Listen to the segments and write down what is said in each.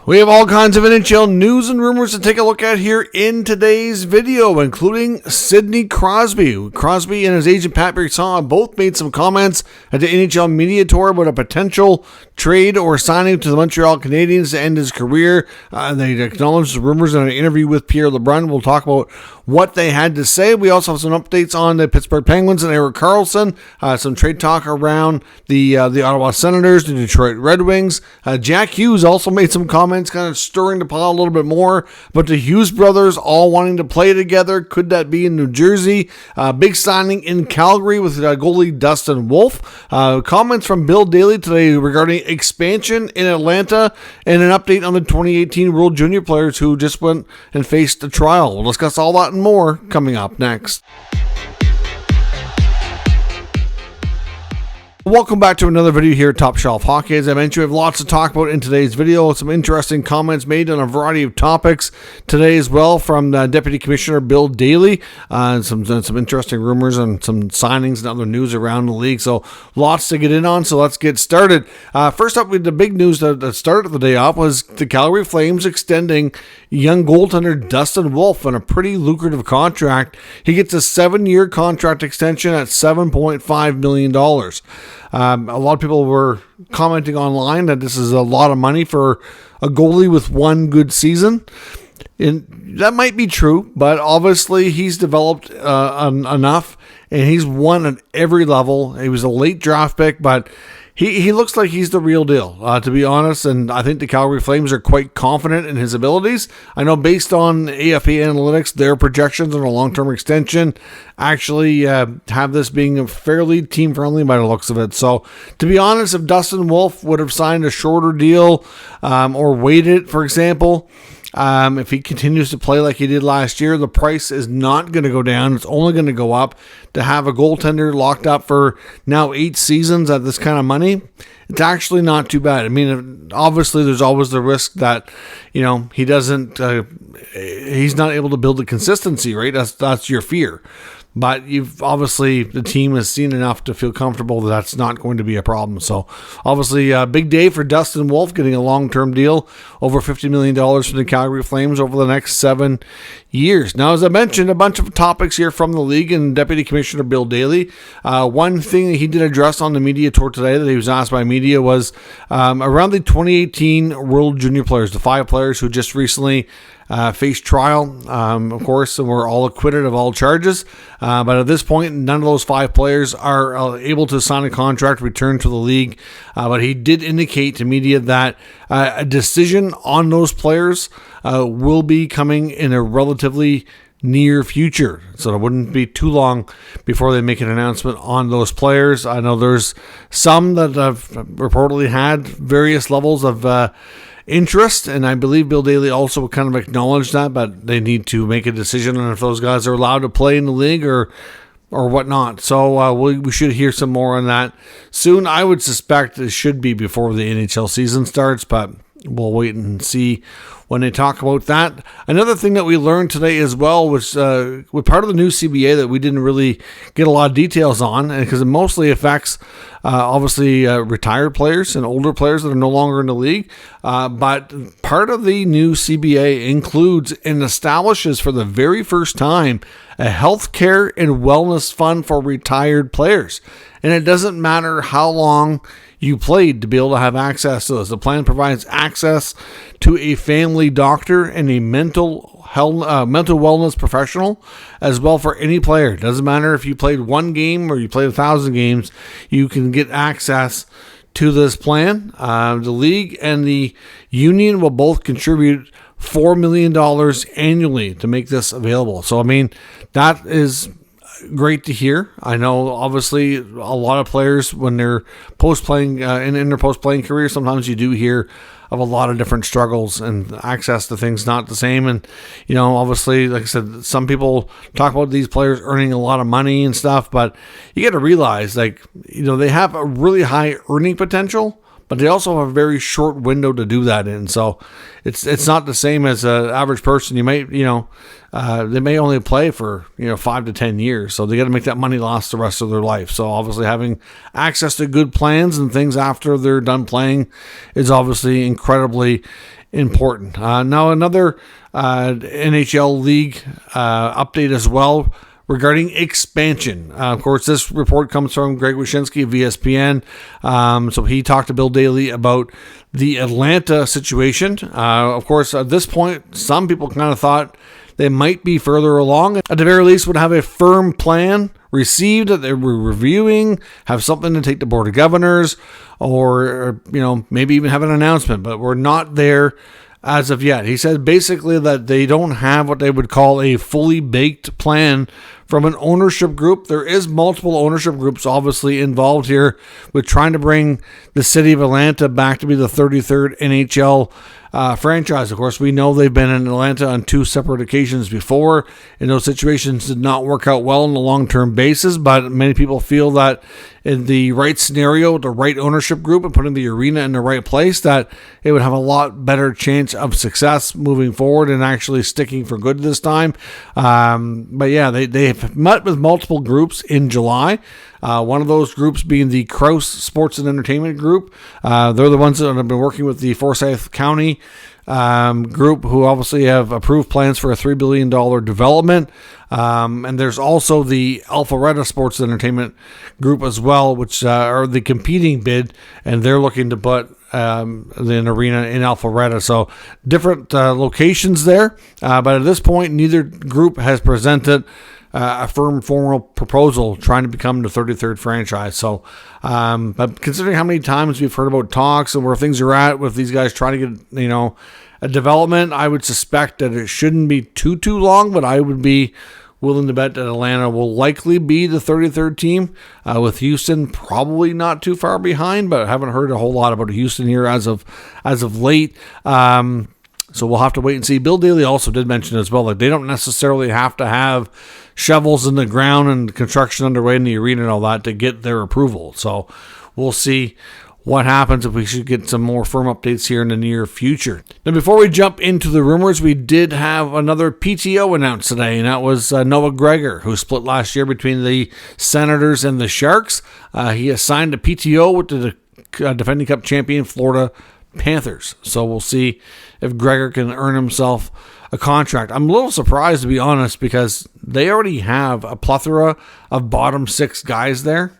We have all kinds of NHL news and rumors to take a look at here in today's video, including Sidney Crosby. Crosby and his agent Pat Brisson both made some comments at the NHL media tour about a potential trade or signing to the Montreal Canadiens to end his career. They acknowledged the rumors in an interview with Pierre LeBrun. We'll talk about what they had to say. We also have some updates on the Pittsburgh Penguins and Erik Karlsson, some trade talk around the Ottawa Senators, the Detroit Red Wings. Jack Hughes also made some comments kind of stirring the pot a little bit more, but the Hughes brothers all wanting to play together. Could that be in New Jersey? Big signing in Calgary with goalie Dustin Wolf. Comments from Bill Daly today regarding expansion in Atlanta, and an update on the 2018 World Junior players who just went and faced a trial. We'll discuss all that and more coming up next. Welcome back to another video here at Top Shelf Hockey. As I mentioned, we have lots to talk about in today's video. Some interesting comments made on a variety of topics today as well from Deputy Commissioner Bill Daly. Some interesting rumors and some signings and other news around the league. So lots to get in on. So let's get started. First up, with the big news that started the day off was the Calgary Flames extending young goaltender Dustin Wolf on a pretty lucrative contract. He gets a 7-year contract extension at $7.5 million. A lot of people were commenting online that this is a lot of money for a goalie with one good season. And that might be true, but obviously he's developed enough, and he's won at every level. He was a late draft pick, but he looks like he's the real deal, to be honest, and I think the Calgary Flames are quite confident in his abilities. I know based on AFP Analytics, their projections on a long-term extension actually have this being fairly team-friendly by the looks of it. So, to be honest, if Dustin Wolf would have signed a shorter deal or waited, for example, if he continues to play like he did last year, the price is not going to go down. It's only going to go up. To have a goaltender locked up for now 8 seasons at this kind of money, it's actually not too bad. I mean, obviously there's always the risk that, he doesn't, he's not able to build the consistency, right? That's your fear. But the team has seen enough to feel comfortable that that's not going to be a problem. So, obviously, a big day for Dustin Wolf getting a long-term deal, over $50 million from the Calgary Flames over the next 7 years. Now, as I mentioned, a bunch of topics here from the league and Deputy Commissioner Bill Daly. One thing that he did address on the media tour today that he was asked by media was around the 2018 World Junior players, the 5 players who just recently faced trial, of course, and were all acquitted of all charges. But at this point, none of those 5 players are able to sign a contract, return to the league. But he did indicate to media that a decision on those players will be coming in a relatively near future. So it wouldn't be too long before they make an announcement on those players. I know there's some that have reportedly had various levels of interest, and I believe Bill Daly also kind of acknowledged that, but they need to make a decision on if those guys are allowed to play in the league or whatnot. So we should hear some more on that soon. I would suspect it should be before the NHL season starts, but we'll wait and see when they talk about that. Another thing that we learned today as well was with part of the new CBA that we didn't really get a lot of details on, because it mostly affects retired players and older players that are no longer in the league. But part of the new CBA includes and establishes for the very first time a healthcare and wellness fund for retired players. And it doesn't matter how long you played to be able to have access to this. The plan provides access to a family doctor and a mental wellness professional as well for any player. It doesn't matter if you played 1 game or you played 1,000 games, you can get access to this plan. The league and the union will both contribute $4 million annually to make this available. So, I mean, that is great to hear. I know, obviously, a lot of players, when they're post-playing, in their post-playing career, sometimes you do hear of a lot of different struggles and access to things not the same. And, obviously, like I said, some people talk about these players earning a lot of money and stuff, but you got to realize, they have a really high earning potential, but they also have a very short window to do that in. So it's not the same as an average person. You might, they may only play for 5 to 10 years, so they got to make that money last the rest of their life. So obviously having access to good plans and things after they're done playing is obviously incredibly important. Now another NHL league update as well regarding expansion. Of course, this report comes from Greg Wyshynski of ESPN. So he talked to Bill Daly about the Atlanta situation. Of course, at this point, some people kind of thought they might be further along. At the very least, would have a firm plan received that they were reviewing, have something to take to Board of Governors, or maybe even have an announcement. But we're not there as of yet. He said basically that they don't have what they would call a fully baked plan from an ownership group. There is multiple ownership groups obviously involved here with trying to bring the city of Atlanta back to be the 33rd NHL franchise. Of course, we know they've been in Atlanta on 2 separate occasions before, and those situations did not work out well on a long-term basis, but many people feel that in the right scenario, the right ownership group, and putting the arena in the right place, that it would have a lot better chance of success moving forward and actually sticking for good this time. But yeah, they've met with multiple groups in July. One of those groups being the Crouse Sports and Entertainment Group. They're the ones that have been working with the Forsyth County group, who obviously have approved plans for a $3 billion development. And there's also the Alpharetta Sports and Entertainment Group as well, which are the competing bid, and they're looking to put an arena in Alpharetta. So different locations there. But at this point, neither group has presented a firm formal proposal trying to become the 33rd franchise. So, but considering how many times we've heard about talks and where things are at with these guys trying to get, a development, I would suspect that it shouldn't be too long, but I would be willing to bet that Atlanta will likely be the 33rd team, with Houston probably not too far behind, but I haven't heard a whole lot about Houston here as of late. So we'll have to wait and see. Bill Daly also did mention as well that they don't necessarily have to have shovels in the ground and construction underway in the arena and all that to get their approval. So we'll see what happens if we should get some more firm updates here in the near future. Now, before we jump into the rumors, we did have another PTO announced today, and that was Noah Gregor, who split last year between the Senators and the Sharks. He assigned a PTO with the defending Cup champion Florida Panthers. So we'll see if Gregor can earn himself a contract. I'm a little surprised, to be honest, because they already have a plethora of bottom 6 guys there.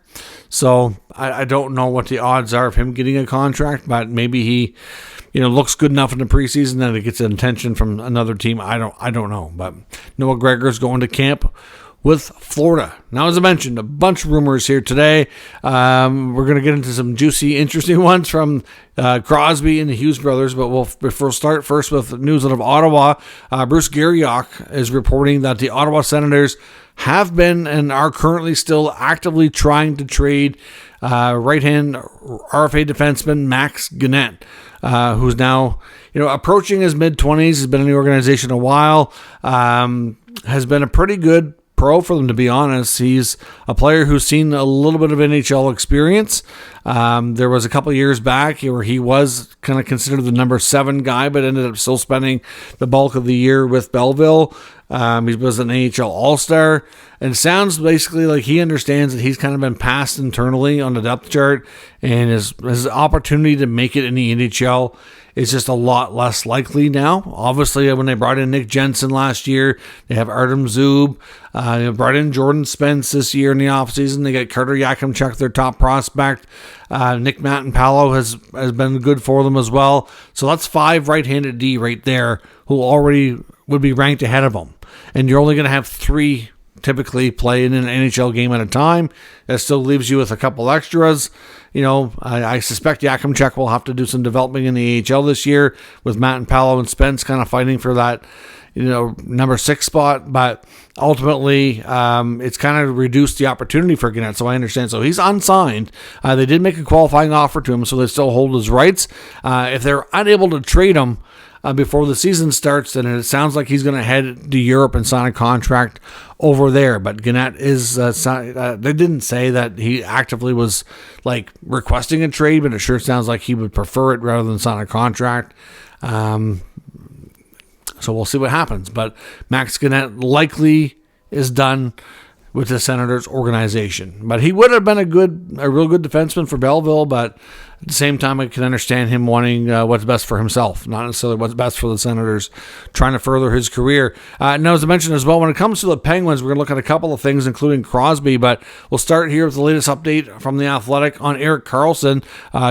So I don't know what the odds are of him getting a contract, but maybe he, looks good enough in the preseason that it gets attention from another team. I don't know. But Noah Gregor's going to camp with Florida. Now, as I mentioned, a bunch of rumors here today. We're going to get into some juicy, interesting ones from Crosby and the Hughes brothers, but we'll start first with news out of Ottawa. Bruce Garriock is reporting that the Ottawa Senators have been and are currently still actively trying to trade right-hand RFA defenseman Max Gannett, who's now approaching his mid-20s, has been in the organization a while, has been a pretty good pro for them, to be honest. He's a player who's seen a little bit of NHL experience. There was a couple of years back where he was kind of considered the number 7 guy, but ended up still spending the bulk of the year with Belleville. He was an NHL All-Star, and it sounds basically like he understands that he's kind of been passed internally on the depth chart, and his opportunity to make it in the NHL is just a lot less likely now. Obviously, when they brought in Nick Jensen last year, they have Artem Zub. They brought in Jordan Spence this year in the offseason. They got Carter Yakimchuk, their top prospect. Nick Matenpalo has been good for them as well. So that's 5 right-handed D right there who already would be ranked ahead of them. And you're only going to have 3 typically play in an NHL game at a time. That still leaves you with a couple extras. I suspect Yakimchuk will have to do some developing in the AHL this year, with Matt and Paolo and Spence kind of fighting for that, number 6 spot, but ultimately it's kind of reduced the opportunity for Gannett, so I understand. So he's unsigned. They did make a qualifying offer to him, so they still hold his rights. If they're unable to trade him before the season starts, then it sounds like he's going to head to Europe and sign a contract over there. But Gannett is, they didn't say that he actively was like requesting a trade, but it sure sounds like he would prefer it rather than sign a contract. So we'll see what happens. But Max Gannett likely is done with the Senators organization. But he would have been a real good defenseman for Belleville, but at the same time, I can understand him wanting what's best for himself, not necessarily what's best for the Senators, trying to further his career. Now, as I mentioned as well, when it comes to the Penguins, we're going to look at a couple of things, including Crosby, but we'll start here with the latest update from The Athletic on Erik Karlsson.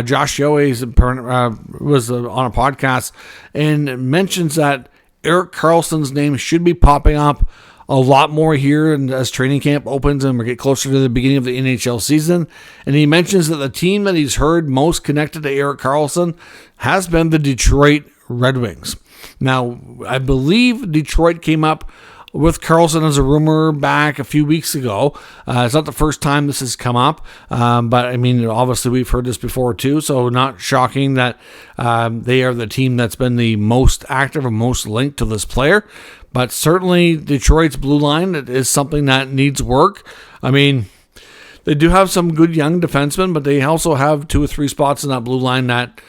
Josh Shea was on a podcast and mentions that Erik Karlsson's name should be popping up a lot more here and as training camp opens and we get closer to the beginning of the NHL season. And he mentions that the team that he's heard most connected to Erik Karlsson has been the Detroit Red Wings. Now, I believe Detroit came up with Karlsson as a rumor back a few weeks ago. It's not the first time this has come up, but I mean, obviously we've heard this before too, so not shocking that they are the team that's been the most active and most linked to this player. But certainly Detroit's blue line is something that needs work. I mean, they do have some good young defensemen, but they also have 2 or 3 spots in that blue line that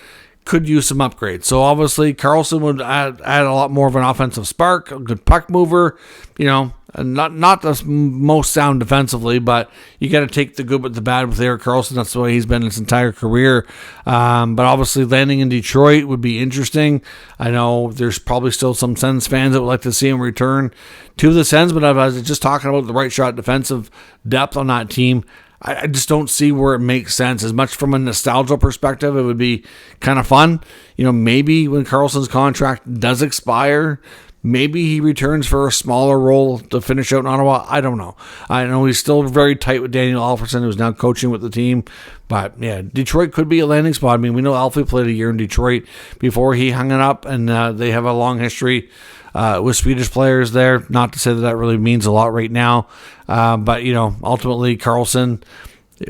could use some upgrades. So obviously Karlsson would add a lot more of an offensive spark, a good puck mover, and not the most sound defensively, but you got to take the good with the bad with Erik Karlsson. That's the way he's been his entire career. But obviously landing in Detroit would be interesting. I know there's probably still some Sens fans that would like to see him return to the Sens, but I was just talking about the right shot defensive depth on that team. I just don't see where it makes sense. As much from a nostalgia perspective, it would be kind of fun. Maybe when Karlsson's contract does expire, maybe he returns for a smaller role to finish out in Ottawa. I don't know. I know he's still very tight with Daniel Alfredsson, who's now coaching with the team. But, yeah, Detroit could be a landing spot. I mean, we know Alfie played a year in Detroit before he hung it up, and they have a long history with Swedish players there. Not to say that really means a lot right now. But, ultimately Karlsson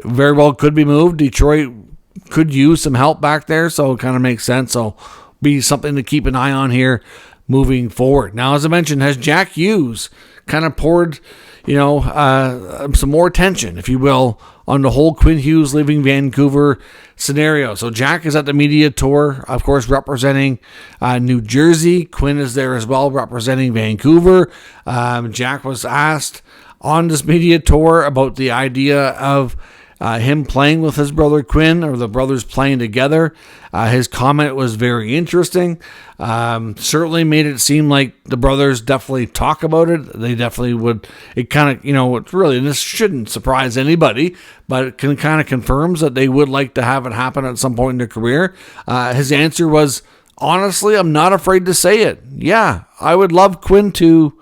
very well could be moved. Detroit could use some help back there, so it kind of makes sense. So be something to keep an eye on here moving forward. Now, as I mentioned, has Jack Hughes kind of poured, some more attention, if you will, on the whole Quinn Hughes leaving Vancouver scenario. So Jack is at the media tour, of course, representing New Jersey. Quinn is there as well, representing Vancouver. Jack was asked on this media tour about the idea of him playing with his brother Quinn, or the brothers playing together. His comment was very interesting. Certainly made it seem like the brothers definitely talk about it. They definitely would. It kind of, it's really, and this shouldn't surprise anybody, but it kind of confirms that they would like to have it happen at some point in their career. His answer was, honestly, I'm not afraid to say it. Yeah, I would love Quinn to.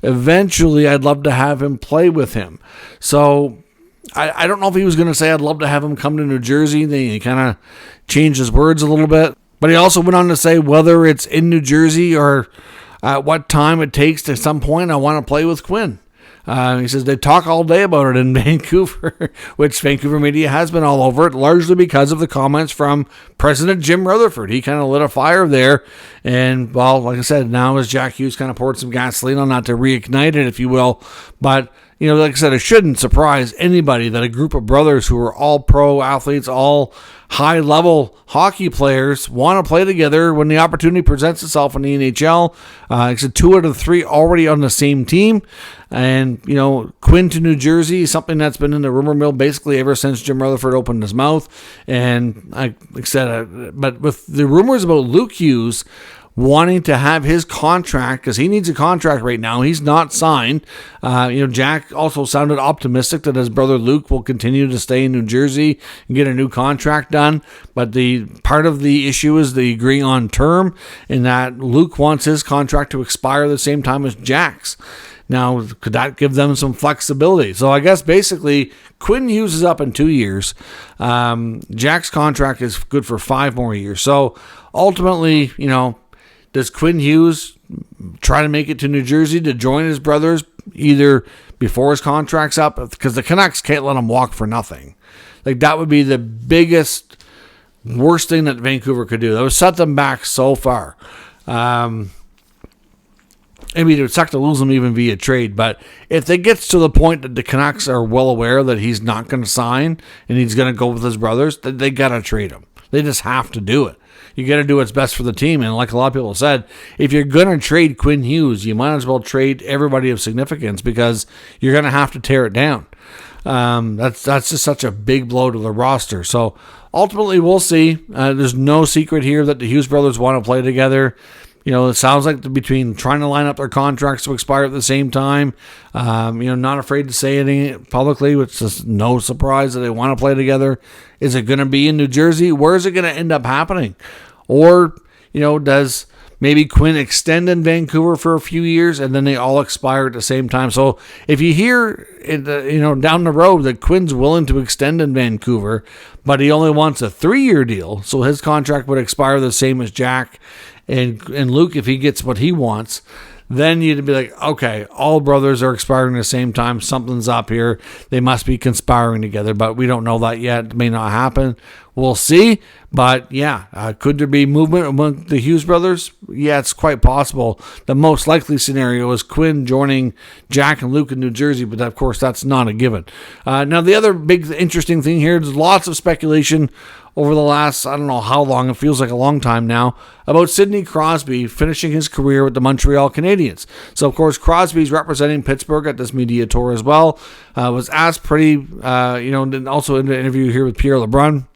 Eventually, I'd love to have him play with him. So I don't know if he was going to say I'd love to have him come to New Jersey. Then he kind of changed his words a little bit. But he also went on to say whether it's in New Jersey or at what time it takes to some point, I want to play with Quinn. He says they talk all day about it in Vancouver, which Vancouver media has been all over it, largely because of the comments from President Jim Rutherford. He kind of lit a fire there. And, well, like I said, now as Jack Hughes kind of poured some gasoline on that to reignite it, if you will. But, like I said, it shouldn't surprise anybody that a group of brothers who are all pro athletes, all high-level hockey players, want to play together when the opportunity presents itself in the NHL. Like I said, 2 out of 3 already on the same team. And, Quinn to New Jersey is something that's been in the rumor mill basically ever since Jim Rutherford opened his mouth. And, like I said, but with the rumors about Luke Hughes wanting to have his contract, because he needs a contract right now. He's not signed. Jack also sounded optimistic that his brother Luke will continue to stay in New Jersey and get a new contract done. But the part of the issue is they agree on term, in that Luke wants his contract to expire the same time as Jack's. Now, could that give them some flexibility? So I guess basically Quinn Hughes is up in 2 years. Jack's contract is good for 5 more years. So ultimately, does Quinn Hughes try to make it to New Jersey to join his brothers either before his contract's up, because the Canucks can't let him walk for nothing. Like, that would be the biggest, worst thing that Vancouver could do. That would set them back so far. I mean, it would suck to lose him even via trade, but if it gets to the point that the Canucks are well aware that he's not going to sign and he's going to go with his brothers, they got to trade him. They just have to do it. You got to do what's best for the team. And like a lot of people said, if you're going to trade Quinn Hughes, you might as well trade everybody of significance, because you're going to have to tear it down. That's just such a big blow to the roster. So ultimately, we'll see. There's no secret here that the Hughes brothers want to play together. You know, it sounds like between trying to line up their contracts to expire at the same time, not afraid to say anything publicly, which is no surprise that they want to play together. Is it going to be in New Jersey? Where is it going to end up happening? Or, does maybe Quinn extend in Vancouver for a few years and then they all expire at the same time? So if you hear, down the road that Quinn's willing to extend in Vancouver, but he only wants a 3-year deal, so his contract would expire the same as Jack and Luke if he gets what he wants, then you'd be like, okay, all brothers are expiring at the same time. Something's up here. They must be conspiring together, but we don't know that yet. It may not happen. We'll see. But yeah, could there be movement among the Hughes brothers? Yeah, it's quite possible. The most likely scenario is Quinn joining Jack and Luke in New Jersey, but of course that's not a given. Now, the other big interesting thing here, there's lots of speculation over the last, I don't know how long, it feels like a long time now, about Sidney Crosby finishing his career with the Montreal Canadiens. So, of course, Crosby's representing Pittsburgh at this media tour as well. Was asked and also in an interview here with Pierre LeBrun,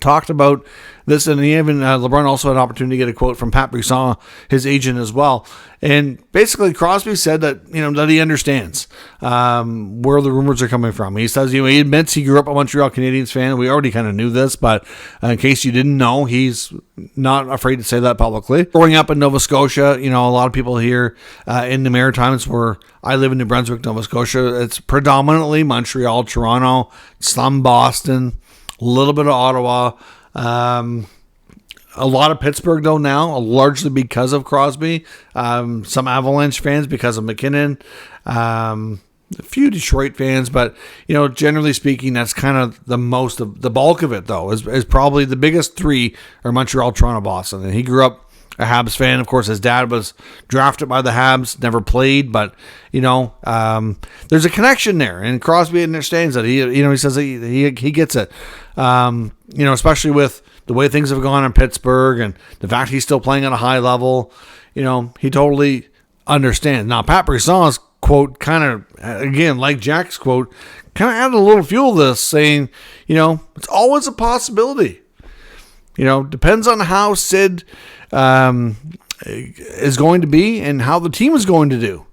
talked about this, and even LeBrun also had an opportunity to get a quote from Pat Brisson, his agent as well. And basically, Crosby said that that he understands where the rumors are coming from. He says he admits he grew up a Montreal Canadiens fan. We already kind of knew this, but in case you didn't know, he's not afraid to say that publicly. Growing up in Nova Scotia, a lot of people here in the Maritimes, where I live in New Brunswick, Nova Scotia, it's predominantly Montreal, Toronto, some Boston, a little bit of Ottawa, a lot of Pittsburgh though now, largely because of Crosby. Some Avalanche fans because of McKinnon. A few Detroit fans, but generally speaking, that's kind of the bulk of it though. Is probably the biggest three are Montreal, Toronto, Boston, and he grew up a Habs fan. Of course, his dad was drafted by the Habs, never played, but there's a connection there, and Crosby understands that. He says he gets it. Especially with the way things have gone in Pittsburgh and the fact he's still playing at a high level, he totally understands. Now, Pat Brisson's quote kind of, again, like Jack's quote, kind of added a little fuel to this, saying, it's always a possibility. Depends on how Sid is going to be and how the team is going to do.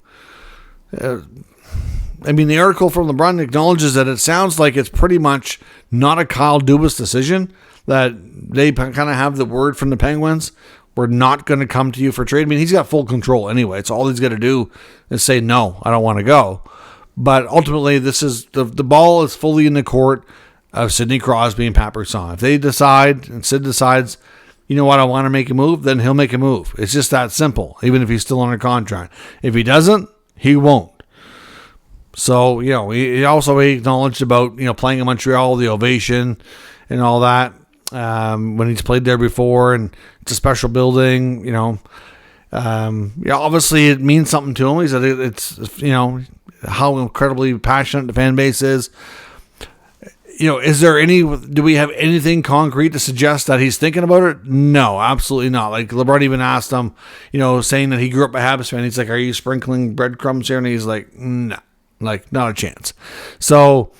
The article from LeBrun acknowledges that it sounds like it's pretty much not a Kyle Dubas decision, that they kind of have the word from the Penguins. We're not going to come to you for trade. He's got full control anyway. It's all he's got to do is say, no, I don't want to go. But ultimately, this is the ball is fully in the court of Sidney Crosby and Pat Brisson. If they decide, and Sid decides, I want to make a move, then he'll make a move. It's just that simple, even if he's still under contract. If he doesn't, he won't. So, he also acknowledged about, playing in Montreal, the ovation and all that, when he's played there before, and it's a special building, obviously it means something to him. He said it's, how incredibly passionate the fan base is. Do we have anything concrete to suggest that he's thinking about it? No, absolutely not. Like LeBron even asked him, saying that he grew up a Habs fan. He's like, are you sprinkling breadcrumbs here? And he's like, no, like not a chance. So,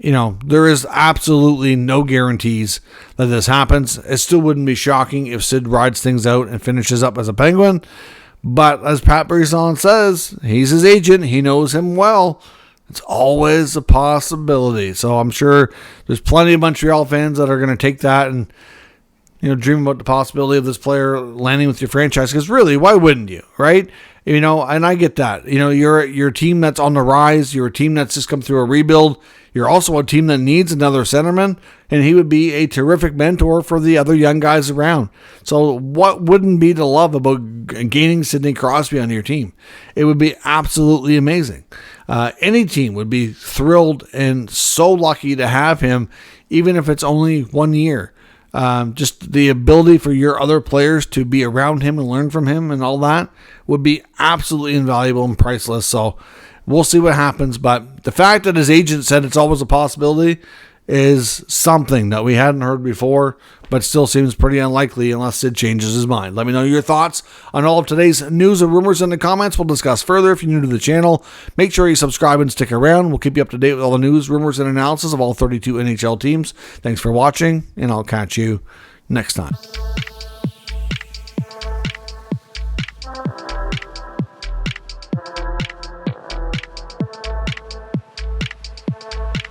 there is absolutely no guarantees that this happens. It still wouldn't be shocking if Sid rides things out and finishes up as a Penguin. But as Pat Brisson says, he's his agent. He knows him well. It's always a possibility. So I'm sure there's plenty of Montreal fans that are going to take that and, dream about the possibility of this player landing with your franchise. Because really, why wouldn't you, right? You know, and I get that. You know, you're a team that's on the rise. You're a team that's just come through a rebuild. You're also a team that needs another centerman, and he would be a terrific mentor for the other young guys around. So what wouldn't be to love about gaining Sidney Crosby on your team? It would be absolutely amazing. Any team would be thrilled and so lucky to have him, even if it's only 1 year. Just the ability for your other players to be around him and learn from him and all that would be absolutely invaluable and priceless. So we'll see what happens. But the fact that his agent said it's always a possibility is something that we hadn't heard before, but still seems pretty unlikely unless Sid changes his mind. Let me know your thoughts on all of today's news and rumors in the comments. We'll discuss further. If you're new to the channel, make sure you subscribe and stick around. We'll keep you up to date with all the news, rumors, and analysis of all 32 NHL teams. Thanks for watching, and I'll catch you next time.